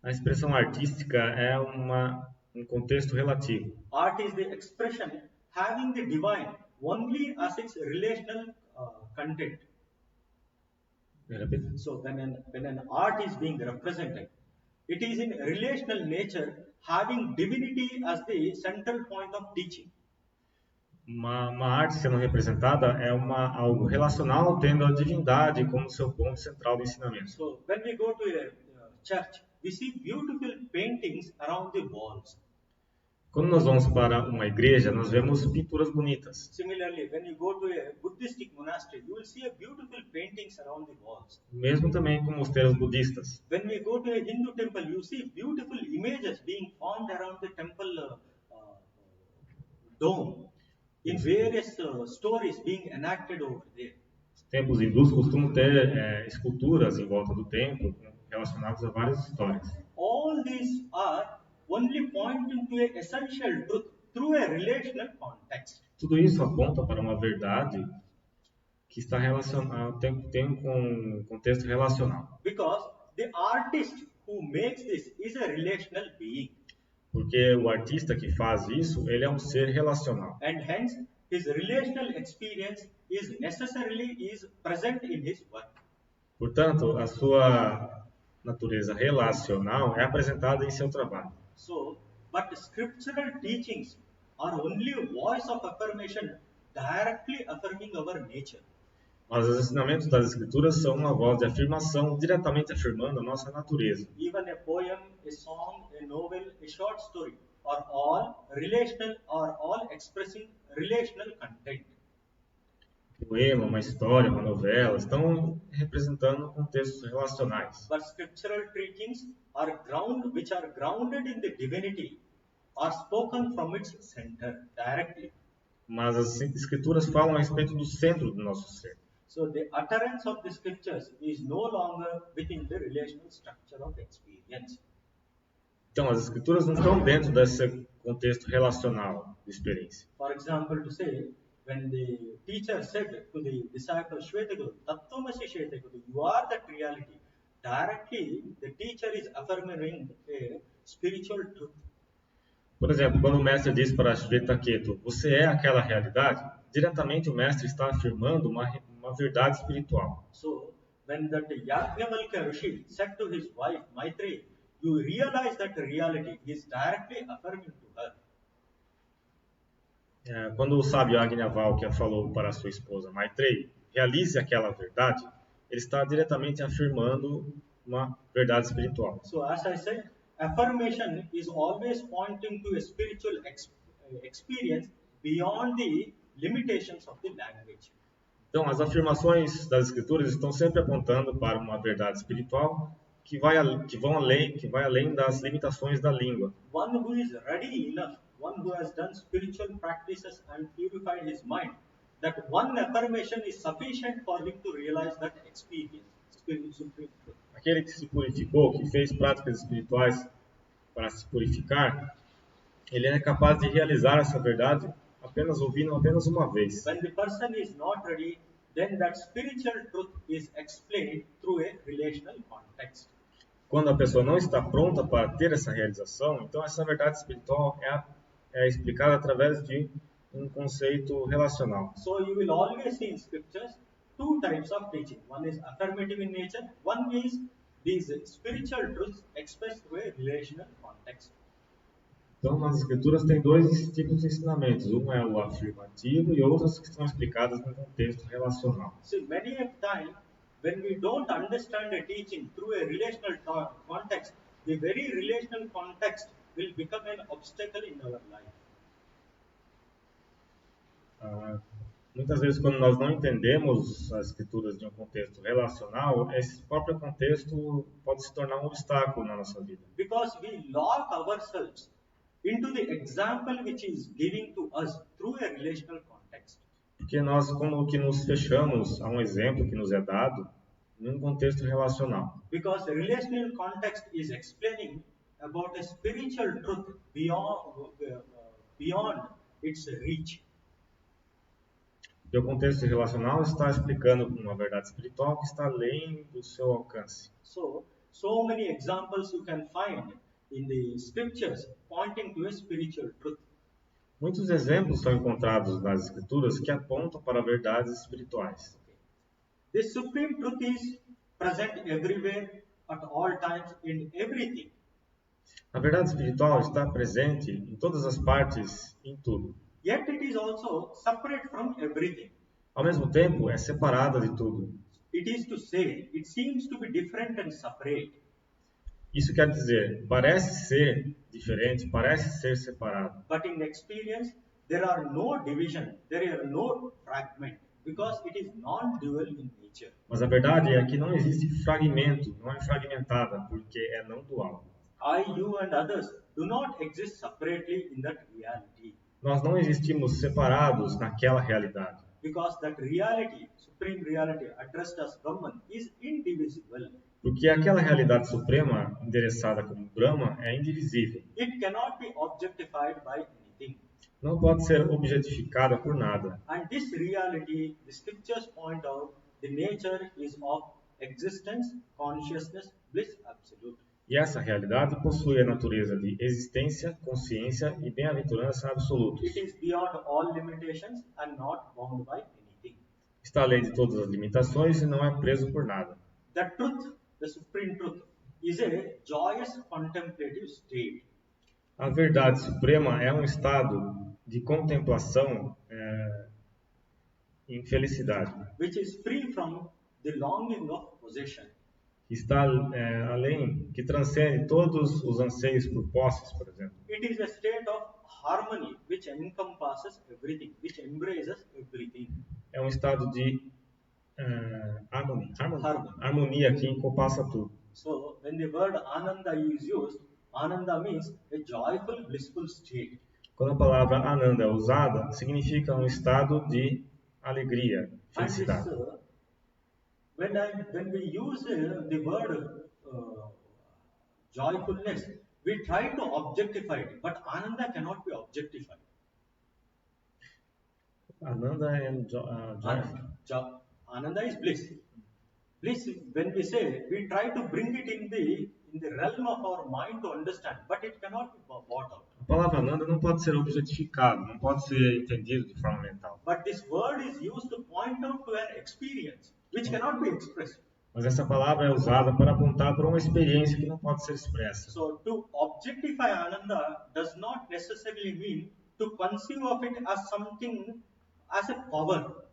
A expressão artística é um contexto relativo. Art is the expression having the divine only as its relational content. So when an art is being represented, it is in relational nature having divinity as the central point of teaching. Uma arte sendo representada é algo relacional, tendo a divindade como seu ponto central do ensinamento. So when we go to a church, we see beautiful paintings around the walls. Quando nós vamos para uma igreja, nós vemos pinturas bonitas. Similarly, when you go to a Buddhistic monastery, you will see a beautiful paintings around the walls. Mesmo também com mosteiros budistas. When we go to a Hindu temple, you see beautiful images being formed around the temple dome, in various stories being enacted over there. Os templos hindus costumam ter esculturas em volta do templo relacionadas a várias histórias. All these are only pointing to a essential truth through a relational context. Tudo isso aponta para uma verdade que está relacionada, tem um contexto relacional. Because the artist who makes this is a relational being. Porque o artista que faz isso, ele é um ser relacional. And hence his relational experience is necessarily present in his work. Portanto, a sua natureza relacional é apresentada em seu trabalho. So, but scriptural teachings are only a voice of affirmation directly affirming our nature. Mas os ensinamentos das Escrituras são uma voz de afirmação diretamente afirmando a nossa natureza. Even a poem, a song, a novel, a short story are all relational, are all expressing relational content. poema, uma história, uma novela, estão representando contextos relacionais. But scriptural teachings which are grounded in the divinity are spoken from its center directly. Mas as escrituras falam a respeito do centro do nosso ser. So the utterance of the scriptures is no longer within the relational structure of experience. Então, as escrituras não estão dentro desse contexto relacional de experiência. For example, to say, when the teacher said to the disciple Shvetaguru, Tattvamasi Shvetaguru, you are that reality. Directly, the teacher is affirming a spiritual truth. Por exemplo, quando o mestre diz para Shvetaketu, você é aquela realidade, diretamente o mestre está afirmando uma verdade espiritual. So, when that Yajnavalkya Rishi said to his wife Maitreyi, you realize that reality is directly affirming to her. Quando o sábio Yajnavalkya falou para sua esposa Maitreyi, realize aquela verdade, ele está diretamente afirmando uma verdade espiritual. So, as I said, affirmation is always pointing to a spiritual experience beyond the limitations of the language. Então, as afirmações das escrituras estão sempre apontando para uma verdade espiritual que vai além das limitações da língua. One who is ready enough, one who has done spiritual practices and purified his mind, that one affirmation is sufficient for him to realize that experience, supreme truth. Aquele que se purificou, que fez práticas espirituais para se purificar, ele é capaz de realizar essa verdade apenas ouvindo apenas uma vez. When the person is not ready, then that spiritual truth is explained through a relational context. Quando a pessoa não está pronta para ter essa realização, então essa verdade espiritual é explicada através de um conceito relacional. So you will always see in scriptures two types of teaching. One is affirmative in nature, one is these spiritual truths expressed through a relational context. Então, nas escrituras tem dois tipos de ensinamentos. Um é o afirmativo e outros que são explicados no contexto relacional. So many a time, when we don't understand a teaching through a relational context, the very relational context will become an obstacle in our life. Muitas vezes, quando nós não entendemos as escrituras de um contexto relacional, esse próprio contexto pode se tornar um obstáculo na nossa vida. Because we lock ourselves into the example which is giving to us through a relational context. Porque nós como que nos fechamos a um exemplo que nos é dado num contexto relacional. Because the relational context is explaining about a spiritual truth beyond its reach. Porque o contexto relacional está explicando uma verdade espiritual que está além do seu alcance. So many examples you can find in the scriptures pointing to a spiritual truth. Muitos exemplos são encontrados nas escrituras que apontam para verdades espirituais. This supreme truth is present everywhere, at all times, in everything. A verdade espiritual está presente em todas as partes, em tudo. Yet it is also separate from everything. Ao mesmo tempo, é separada de tudo. It is to say, it seems to be different and separate. Isso quer dizer, parece ser diferente, parece ser separado. But in experience, there are no division, there are no fragment, because it is non-dual in nature. Mas a verdade é que não existe fragmento, não é fragmentada, porque é não dual. I, you and others do not exist separately in that reality. Nós não existimos separados naquela realidade. Because that reality, supreme reality, addressed as Brahman, is indivisible. Porque aquela realidade suprema, endereçada como Brahma, é indivisível. It cannot be objectified by anything. Não pode ser objetificada por nada. And this reality, the scriptures point out, the nature is of existence, consciousness, bliss absolute. E essa realidade possui a natureza de existência, consciência e bem-aventurança absolutos. It is beyond all limitations and not bound by anything. Está além de todas as limitações e não é preso por nada. The truth, the supreme truth, is a joyous contemplative state. A verdade suprema é um estado de contemplação em felicidade. Which is free from the longing of possession. Que está além, que transcende todos os anseios por posses, por exemplo. It is a state of harmony which encompasses everything, which embraces everything. é um estado de harmonia que encompassa tudo. So when the word Ananda is used, Ananda means a joyful, blissful state. Quando a palavra Ananda é usada, significa um estado de alegria, felicidade. And this, when we use the word joyfulness, we try to objectify it, but Ananda cannot be objectified. Ananda and Ananda is bliss. Bliss, when we say, we try to bring it in the realm of our mind to understand, but it cannot be brought out. A palavra Ananda não pode ser objetificada, não pode ser entendido de forma mental. But this word is used to point out to an experience which cannot be expressed. Mas essa palavra é usada para apontar para uma experiência que não pode ser expressa. So to objectify Ananda does not necessarily mean to conceive of it as something, as a power.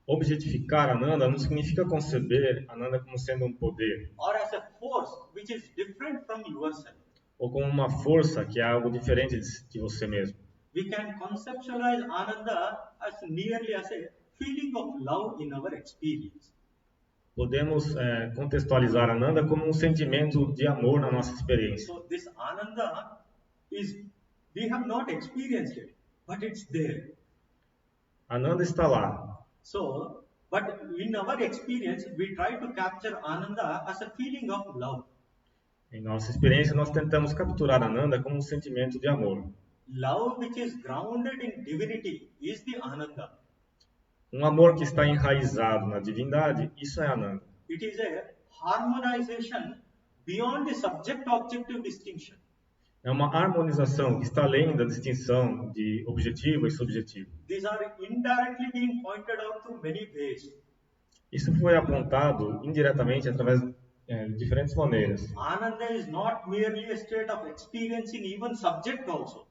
Objetificar Ananda não significa conceber Ananda como sendo um poder. Or as a force which is different from yourself. Ou como uma força que é algo diferente de você mesmo. We can conceptualize Ananda as nearly as a feeling of love in our experience. Podemos contextualizar Ananda como um sentimento de amor na nossa experiência. So this Ananda we have not experienced it, but it's there. Ananda está lá. So, but in our experience, we try to capture Ananda as a feeling of love. Em nossa experiência, nós tentamos capturar Ananda como um sentimento de amor. Love which is grounded in divinity is the Ananda. Um amor que está enraizado na divindade, isso é Ananda. It is a harmonization beyond the subject-objective distinction. É uma harmonização que está além da distinção de objetivo e subjetivo. These are indirectly being pointed out through many ways. Isso foi apontado indiretamente através de diferentes maneiras. Ananda is not merely a state of experiencing even subject also.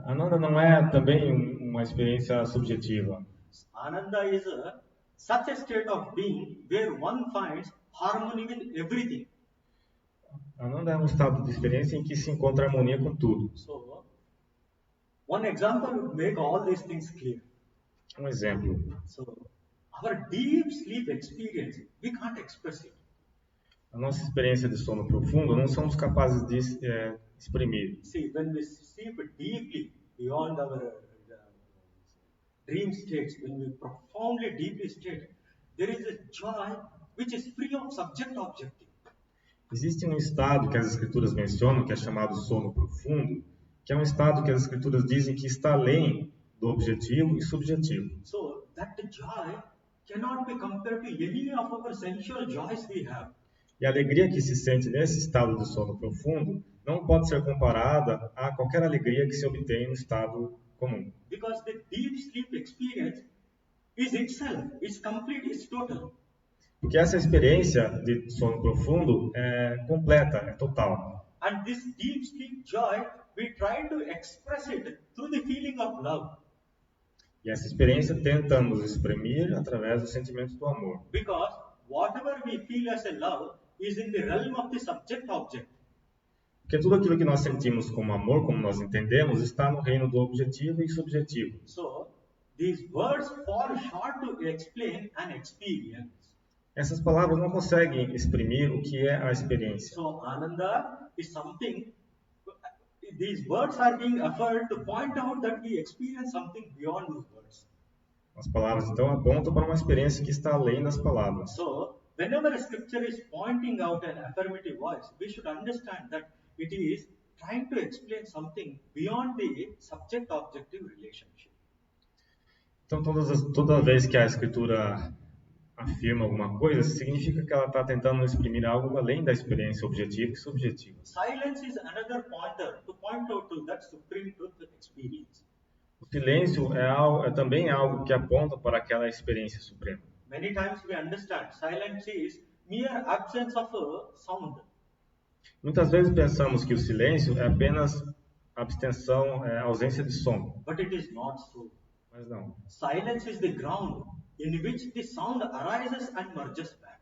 Ananda não é também uma experiência subjetiva. Ananda is such a state of being where one finds harmony with everything. Ananda é um estado de experiência em que se encontra harmonia com tudo. So, one example would make all these things clear. Um exemplo. So, our deep sleep experience, we can't express it. A nossa experiência de sono profundo não somos capazes de exprimir. See, when we sleep deeply beyond our dream states, when we profoundly deeply state, there is a joy which is free of subject-objective. Existe um estado que as escrituras mencionam, que é chamado sono profundo, que é um estado que as escrituras dizem que está além do objetivo e subjetivo. So, that joy cannot be compared to any of our sensual joys we have. E a alegria que se sente nesse estado de sono profundo não pode ser comparada a qualquer alegria que se obtém no estado comum. Because the deep sleep experience is itself, it's complete, it's total. Porque essa experiência de sono profundo é completa, é total. And this deep sleep joy, we try to express it through the feeling of love. E essa experiência tentamos exprimir através do sentimento do amor. Because whatever we feel as a love is in the realm of the subject-object. Porque tudo aquilo que nós sentimos como amor, como nós entendemos, está no reino do objetivo e subjetivo. So, these words fall short to explain an experience. Essas palavras não conseguem exprimir o que é a experiência. So, Ananda is something, these words are being offered to point out that we experience something beyond these words. As palavras então apontam para uma experiência que está além das palavras. So, whenever a scripture is pointing out an affirmative voice, we should understand that it is trying to explain something beyond the subject-objective relationship. Então, toda vez que a escritura afirma alguma coisa, significa que ela está tentando exprimir algo além da experiência objetiva e subjetiva. Silence is another pointer to point out to that supreme truth experience. O silêncio é também algo que aponta para aquela experiência suprema. Many times we understand silence is mere absence of a sound. Muitas vezes pensamos que o silêncio é apenas abstenção, ausência de som. But it is not so. Mas não. Silence is the ground in which the sound arises and merges back.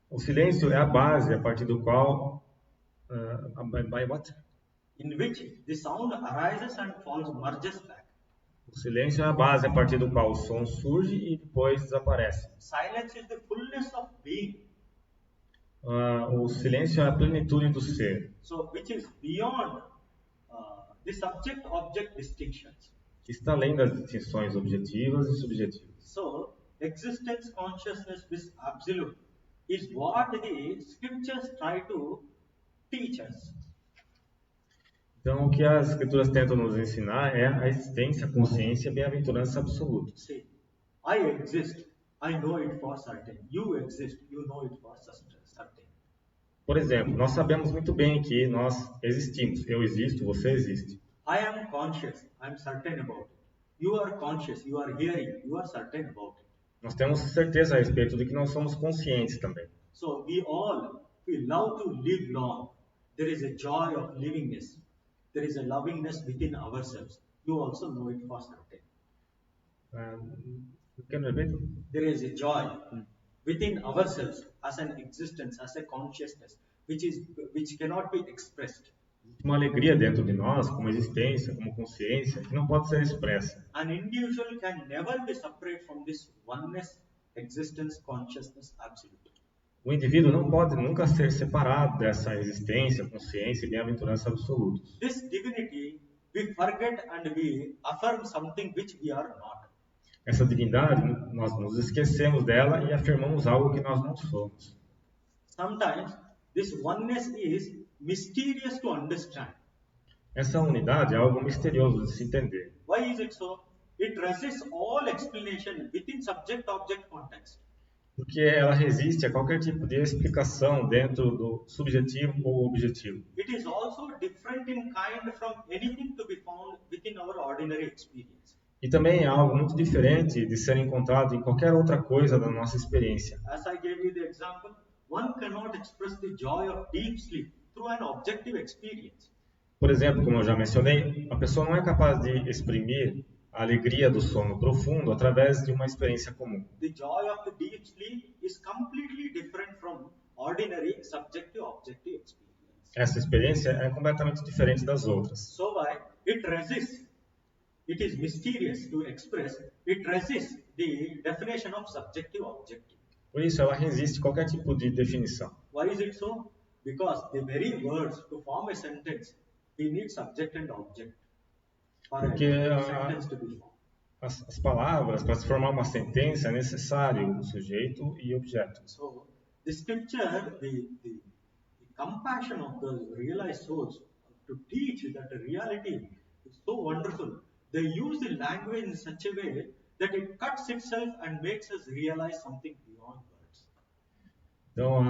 O silêncio é a base a partir do qual In which the sound arises and merges back. O O silêncio é a base a partir do qual o som surge e depois desaparece. Silence is the fullness of being. O silêncio é a plenitude do ser. So, which is beyond the subject-object distinctions. Que está além das distinções objetivas e subjetivas. So, existence consciousness with absolute is what the scriptures try to teach us. Então, o que as escrituras tentam nos ensinar é a existência, a consciência e a bem-aventurança absoluta. See, I exist, I know it for certain. You exist, you know it for certain. Por exemplo, nós sabemos muito bem que nós existimos. Eu existo, você existe. I am conscious, I am certain about it. You are conscious, you are hearing, you are certain about it. Nós temos certeza a respeito de que nós somos conscientes também. So we love to live long. There is a joy of livingness. There is a lovingness within ourselves. You also know it for certain. Can you repeat? There is a joy within ourselves as an existence, as a consciousness, which cannot be expressed. Uma alegria dentro de nós, como existência, como consciência, que não pode ser expressa. An individual can never be separate from this oneness, existence, consciousness, absolute. O indivíduo não pode nunca ser separado dessa existência, consciência e bem-aventurança absolutos. This divinity, we forget and we affirm something which we are not. Essa divindade, nós nos esquecemos dela e afirmamos algo que nós não somos. Sometimes this oneness is mysterious to understand. Essa unidade é algo misterioso de se entender. Why is it so? It resists all explanation within subject-object context. Porque ela resiste a qualquer tipo de explicação dentro do subjetivo ou objetivo. It is also different in kind from anything to be found within our ordinary experience. E também é algo muito diferente de ser encontrado em qualquer outra coisa da nossa experiência. As I gave you the example, one cannot express the joy of deep sleep through an objective experience. Por exemplo, como eu já mencionei, a pessoa não é capaz de exprimir a alegria do sono profundo através de uma experiência comum. The joy of the deep sleep is completely different from ordinary subjective-objective experience. Essa experiência é completamente diferente das outras. So why? It resists. It is mysterious to express. It resists the definition of subjective-objective. Por isso, ela resiste a qualquer tipo de definição. Why is it so? Because the very words to form a sentence, we need subject and object. Porque as palavras, para se formar uma sentença, é necessário o sujeito e objeto. So, the scripture, the compassion of the realized souls to teach that the reality is so wonderful. They use the language in such a way that it cuts itself and makes us realize something beyond words. Então,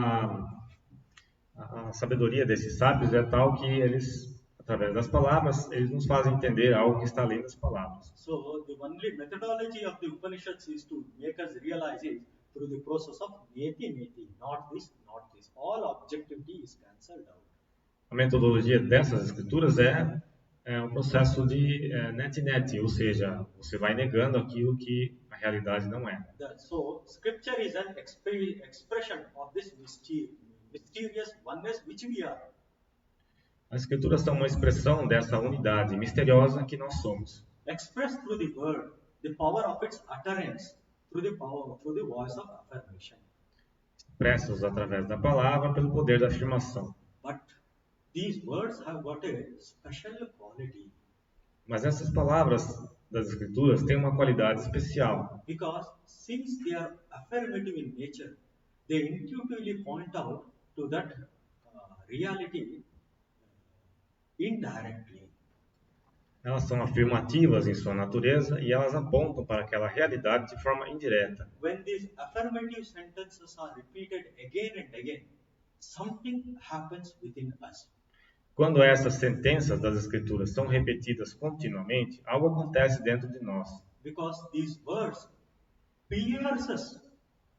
a sabedoria desses sábios é tal que eles, através das palavras, eles nos fazem entender algo que está além das palavras. So, the only methodology of the Upanishads is to make us realize it through the process of neti, not this, not this. All objectivity is cancelled out. A metodologia dessas escrituras é um processo de net, ou seja, você vai negando aquilo que a realidade não é. So, scripture is an expression of this mysterious oneness which we are. As escrituras são uma expressão dessa unidade misteriosa que nós somos. Expressed through the word, the power of its utterance, through the voice of affirmation. Expressos através da palavra pelo poder da afirmação. But these words have got a special quality. Mas essas palavras das escrituras têm uma qualidade especial. Because since they are affirmative in nature, they intuitively point out to that reality indirectly. Elas são afirmativas em sua natureza e elas apontam para aquela realidade de forma indireta. When these affirmative sentences are repeated again and again, something happens within us. Quando essas sentenças das escrituras são repetidas continuamente, algo acontece dentro de nós. Because these words pierce us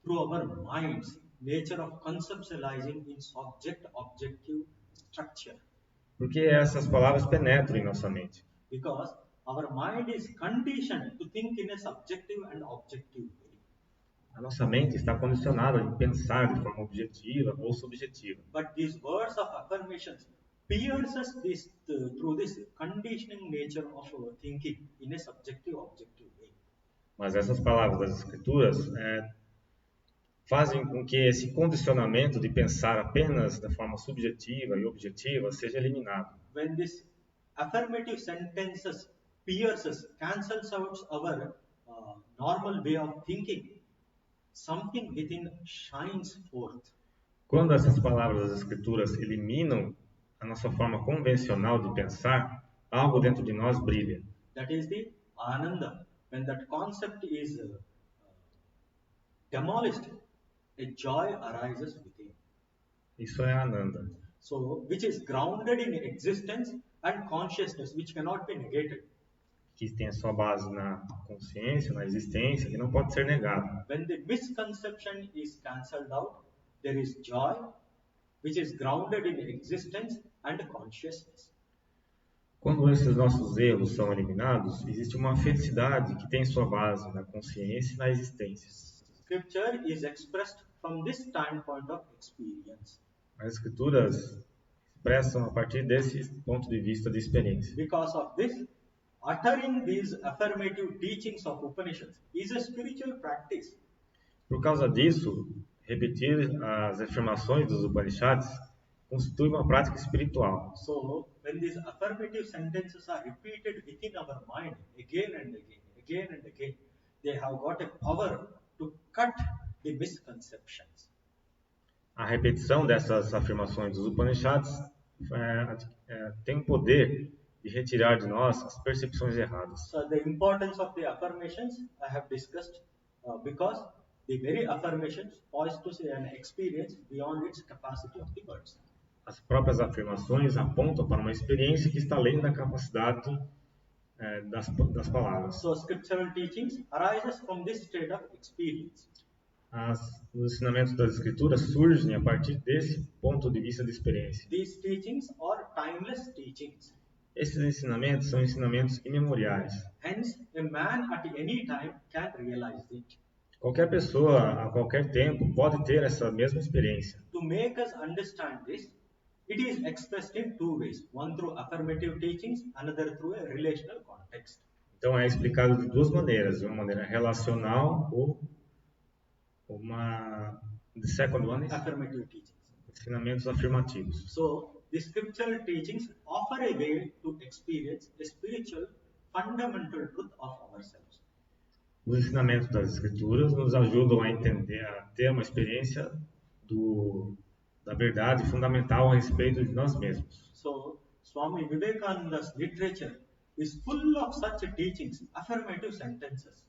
through our minds, nature of conceptualizing in subject-objective structure. Porque essas palavras penetram em nossa mente. Because our mind is conditioned to think in a subjective and objective way. A nossa mente está condicionada a pensar de forma objetiva ou subjetiva. But these words of affirmations pierces this through this conditioning nature of thinking in a subjective objective way. Mas essas palavras das Escrituras fazem com que esse condicionamento de pensar apenas da forma subjetiva e objetiva seja eliminado. When this affirmative sentences pierces, cancels out our normal way of thinking, something within shines forth. Quando essas palavras das Escrituras eliminam a nossa forma convencional de pensar, algo dentro de nós brilha. That is the Ananda. When that concept is demolished, a joy arises within. Isso é Ananda. So, which is grounded in existence and consciousness, which cannot be negated. Que tem a sua base na consciência, na existência, que não pode ser negado. When the misconception is cancelled out, there is joy, which is grounded in existence and consciousness. Quando esses nossos erros são eliminados, existe uma felicidade que tem sua base na consciência e na existência. Scripture is expressed from this standpoint of experience. As Escrituras expressam a partir desse ponto de vista de experiência. Because of this, uttering these affirmative teachings of Upanishads is a spiritual practice. Por causa disso, repetir as afirmações dos Upanishads constitui uma prática espiritual. So, when these affirmative sentences are repeated within our mind again and again, again and again, they have got a power to cut the misconceptions. A repetição dessas afirmações dos Upanishads tem o poder de retirar de nós as percepções erradas. So, the importance of the affirmations I have discussed because the very affirmations poise to say an experience beyond its capacity of the words. As próprias afirmações apontam para uma experiência que está além da capacidade das palavras. So, scriptural teachings arises from this state of experience. Os ensinamentos das Escrituras surgem a partir desse ponto de vista de experiência. These teachings are timeless teachings. Esses ensinamentos são ensinamentos imemoriais. Hence, a man at any time can realize it. Qualquer pessoa, a qualquer tempo, pode ter essa mesma experiência. To make us understand this, it is expressed in two ways. One through affirmative teachings, another through a relational context. Então é explicado de duas maneiras, de uma maneira relacional ou the second one is affirmative teachings. Ensinamentos afirmativos. So, the scriptural teachings offer a way to experience a spiritual fundamental truth of ourselves. Os ensinamentos das Escrituras nos ajudam a entender, a ter uma experiência da verdade fundamental a respeito de nós mesmos. So, Swami Vivekananda's literature is full of such teachings, affirmative sentences.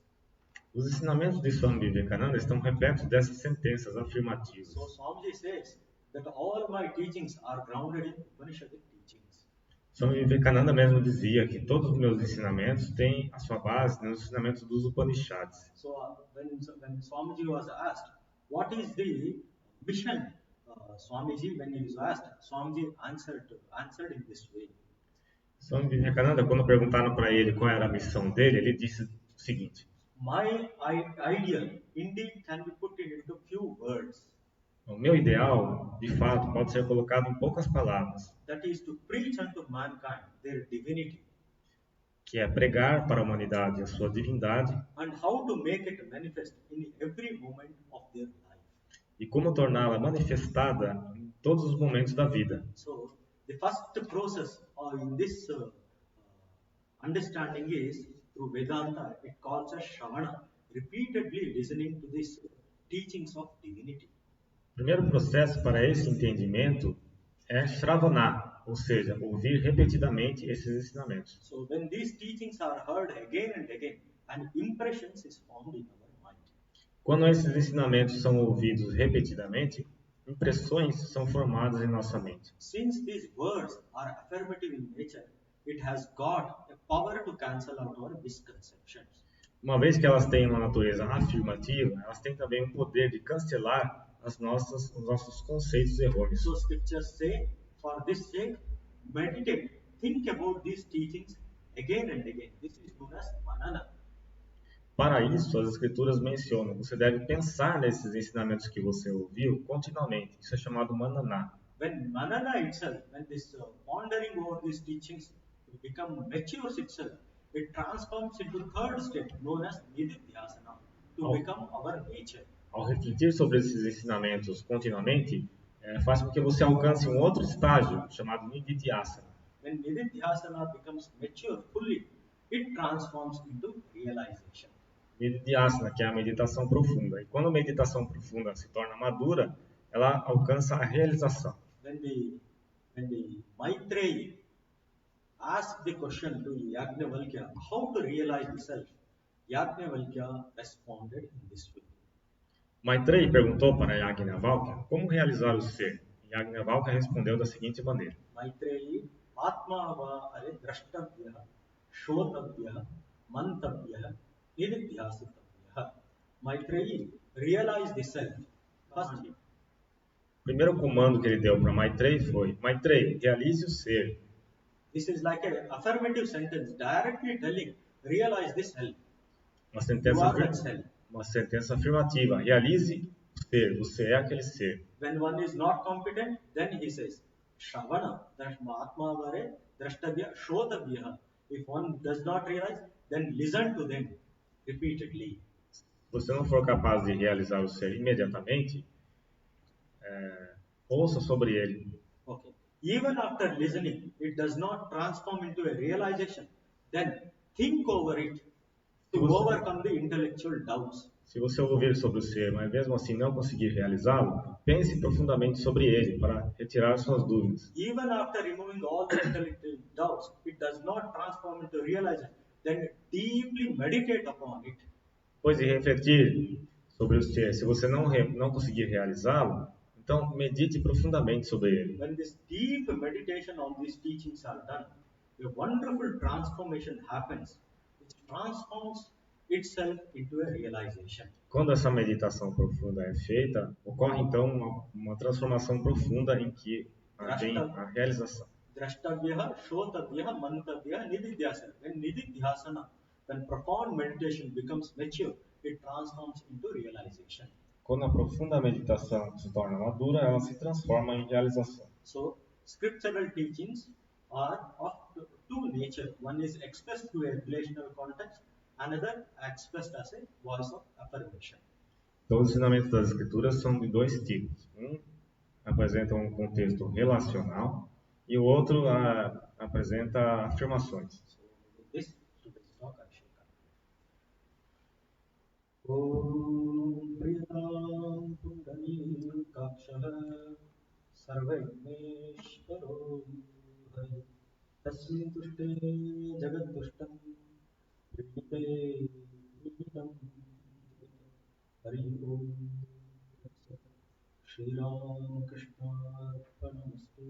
Os ensinamentos de Swami Vivekananda estão repletos dessas sentenças afirmativas. So, Swamiji says that all my teachings are grounded in Upanishadic teachings. Swami Vivekananda mesmo dizia que todos os meus ensinamentos têm a sua base nos ensinamentos dos Upanishads. So, when Swamiji was asked, what is the mission? Swamiji, when he was asked, Swamiji answered in this way. Swami Vivekananda, quando perguntaram para ele qual era a missão dele, ele disse o seguinte: My ideal indeed can be put into few words. O meu ideal, de fato, pode ser colocado em poucas palavras. That is to preach unto mankind their divinity. Que é pregar para a humanidade a sua divindade. And how to make it manifest in every moment of their life. E como torná-la manifestada em todos os momentos da vida. So, the first process in this understanding is through Vedanta. It calls as Shravana, repeatedly listening to these teachings of divinity. O primeiro processo para esse entendimento é Shravana, ou seja, ouvir repetidamente esses ensinamentos. So, when these teachings are heard again and again, an impression is formed in our mind. Quando esses ensinamentos são ouvidos repetidamente, impressões são formadas em nossa mente. Since these words are affirmative in nature, it has got a power to cancel out our misconceptions. Uma vez que elas têm uma natureza afirmativa, elas têm também o poder de cancelar os nossos conceitos errôneos. So scriptures say, for this sake, meditate, think about these teachings again and again. This is known as manana. Para isso, as Escrituras mencionam, você deve pensar nesses ensinamentos que você ouviu continuamente. Isso é chamado manana. when manana itself, when this pondering over these teachings become matures itself, it transforms into third step known as nididhyasana to become our nature. Ao refletir sobre esses ensinamentos continuamente, faz com que você alcance um outro estágio chamado nididhyasana. When nididhyasana becomes mature fully, it transforms into realization. Nididhyasana, que é a meditação profunda. E quando a meditação profunda se torna madura, ela alcança a realização. When the Maitreyi asked the question to Yajnavalkya, how to realize the self, Yajnavalkya responded in this way. Maitreyi perguntou para Yajnavalkya como realizar o ser. Yajnavalkya respondeu da seguinte maneira: Maitreyi Atma va are drashtavya, shodhavya, mantavya, nididhyasitavya. Maitreyi realize the self. First, o primeiro comando que ele deu para Maitreyi foi: Maitreyi, realize o ser. This is like an affirmative sentence directly telling, realize the self. Uma sentença afirmativa. Realize o ser. Você é aquele ser. When one is not competent, then he says, Shravana, Atma vare, Drashtavya, Shodhavya. If one does not realize, then listen to them repeatedly. Se você não for capaz de realizar o ser imediatamente, ouça sobre ele. Okay. Even after listening, it does not transform into a realization. Then think over it to overcome the intellectual doubts. Se você ouvir sobre o ser, mas mesmo assim não conseguir realizá-lo, pense profundamente sobre ele para retirar suas dúvidas. Even after removing all the intellectual doubts, it does not transform into realization. Then deeply meditate upon it. Depois de refletir sobre o ser, se você não conseguir realizá-lo, então medite profundamente sobre ele. When this deep meditation on these teachings are done, a wonderful transformation happens. It transforms itself into a realization. Quando essa meditação profunda é feita, ocorre então uma transformação profunda em que vem a realização. Drashtavya, Shodhavya, Mantavya, Nididhyasana. When Nididhyasana, when profound meditation becomes mature, it transforms into realization. Quando a profunda meditação se torna madura, ela se transforma em realização. So, scriptural teachings are of two nature. One is expressed through a relational context, another expressed as a voice of affirmation. Então, os ensinamentos das escrituras são de dois tipos. Um apresenta um contexto relacional e o outro apresenta afirmações. So, with this, today's talk I shall conclude. Om Priyam Pundanikakshah Sarvajneshvaro Hari Tasmin Tushte Jagat Tushtam Priyate Priyatam Hari Om Shri Ramakrishna Arpanamastu